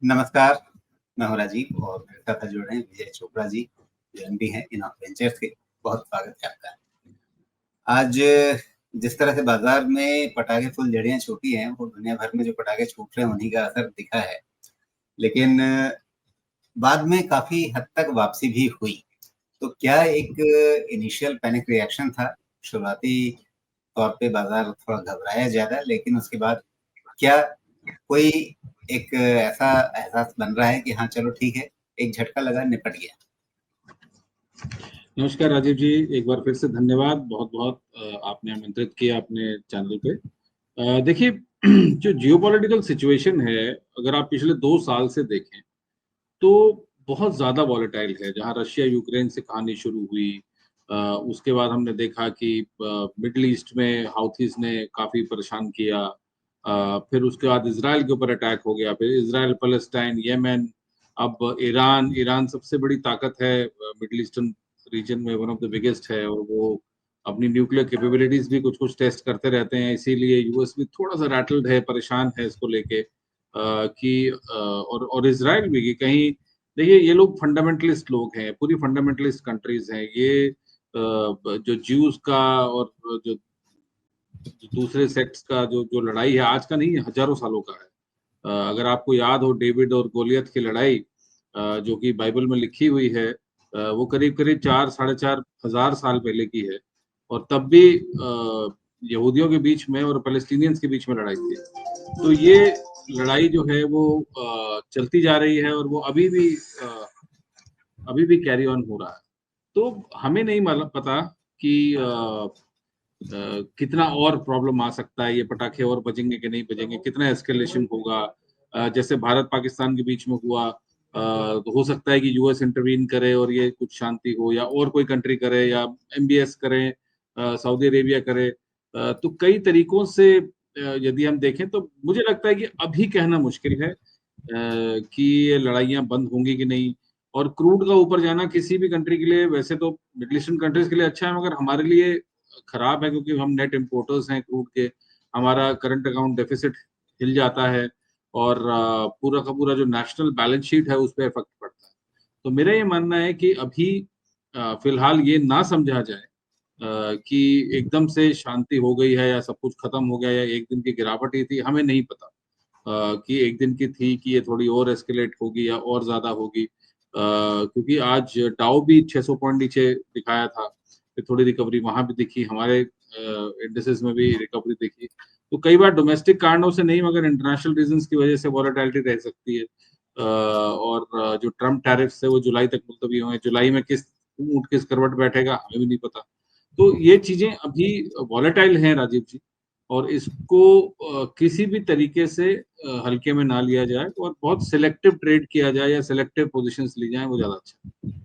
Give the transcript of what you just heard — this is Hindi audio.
नमस्कार, मैं हूँ राजीव और मेरे साथ जुड़ रहे हैं विजय चोपड़ा जी, जो एमडी हैं इनॉफ वेंचर्स के। बहुत स्वागत है आपका। आज जिस तरह से बाजार में पटाखे फुलझड़ियाँ छूटी हैं, वो दुनिया भर में जो पटाखे छूट रहे हैं उन्हीं का असर दिखा है। लेकिन बाद में काफ़ी हद तक वापसी भी हुई। तो क्या एक इनिशियल पैनिक रिएक्शन था? शुरुआती तौर पे बाजार थोड़ा घबराया ज़्यादा, लेकिन उसके बाद क्या कोई एक ऐसा एहसास बन रहा है कि हाँ चलो ठीक है, एक झटका लगा, निपट गया? नमस्कार राजीव जी, एक बार फिर से धन्यवाद। बहुत बहुत आपने आमंत्रित किया अपने चैनल पे। देखिए जो जियोपॉलिटिकल सिचुएशन है, अगर आप पिछले 2 साल से देखें तो बहुत ज़्यादा वॉलेटाइल है। जहाँ रशिया यूक्रेन से कहानी शुरू हुई, उसके बाद हमने देखा कि मिडल ईस्ट में हाउथीज ने काफ़ी परेशान किया। फिर उसके बाद इज़राइल के ऊपर अटैक हो गया, फिर इज़राइल, पैलेस्टाइन, येमेन, अब ईरान। ईरान सबसे बड़ी ताकत है मिडल ईस्टर्न रीजन में, वन ऑफ द बिगेस्ट है, और वो अपनी न्यूक्लियर कैपेबिलिटीज भी कुछ-कुछ टेस्ट करते रहते हैं। इसीलिए यूएस भी थोड़ा-सा रैटल्ड है, परेशान है इसको लेके कि और इज़राइल भी कि कहीं देखिए ये लोग फंडामेंटलिस्ट लोग हैं, पूरी फंडामेंटलिस्ट कंट्रीज हैं ये। जो ज्यूज का और जो दूसरे सेक्ट्स का जो जो लड़ाई है, आज का नहीं है, हजारों सालों का है। अगर आपको याद हो डेविड और गोलियत की लड़ाई, जो कि बाइबल में लिखी हुई है, वो करीब करीब 4-4,500 साल पहले की है, और तब भी यहूदियों के बीच में और पैलेस्टीनियंस के बीच में लड़ाई थी। तो ये लड़ाई जो है वो चलती जा रही है, और वो अभी भी कैरी ऑन हो रहा है। तो हमें नहीं मालूम पता कि कितना और प्रॉब्लम आ सकता है, ये पटाखे और बजेंगे कि नहीं बजेंगे, कितना एस्केलेशन होगा। जैसे भारत पाकिस्तान के बीच में हुआ, तो हो सकता है कि यूएस इंटरवीन करे और ये कुछ शांति हो, या और कोई कंट्री करे, या एमबीएस करे, सऊदी अरेबिया करे। तो कई तरीकों से यदि हम देखें तो मुझे लगता है कि अभी कहना मुश्किल है कि ये लड़ाइयाँ बंद होंगी कि नहीं। और क्रूड का ऊपर जाना किसी भी कंट्री के लिए, वैसे तो मिडल ईस्टर्न कंट्रीज के लिए अच्छा है, मगर हमारे लिए खराब है, क्योंकि हम नेट इंपोर्टर्स हैं क्रूड के। हमारा करंट अकाउंट डेफिसिट हिल जाता है, और पूरा का पूरा जो नेशनल बैलेंस शीट है उस पर इफेक्ट पड़ता है। तो मेरा ये मानना है कि अभी फिलहाल ये ना समझा जाए कि एकदम से शांति हो गई है या सब कुछ खत्म हो गया या एक दिन की गिरावट ही थी, हमें नहीं पता कि एक दिन की थी कि ये थोड़ी और एस्केलेट होगी या और ज्यादा होगी। क्योंकि आज डाउ भी 600 पॉइंट नीचे दिखाया था, फिर थोड़ी रिकवरी वहां भी दिखी, हमारे इंडिसेस में भी रिकवरी दिखी। तो कई बार डोमेस्टिक कारणों से नहीं, मगर इंटरनेशनल रीजंस की वजह से वॉलेटिलिटी रह सकती है। और जो ट्रम्प टैरिफ्स है वो जुलाई तक मुलतवी हुए हैं। जुलाई में किस ऊंट किस करवट बैठेगा हमें भी नहीं पता। तो ये चीजें अभी वॉलेटाइल हैं राजीव जी, और इसको किसी भी तरीके से हल्के में ना लिया जाए, और बहुत सिलेक्टिव ट्रेड किया जाए या सिलेक्टिव पोजीशंस ली जाए, वो ज्यादा अच्छा है।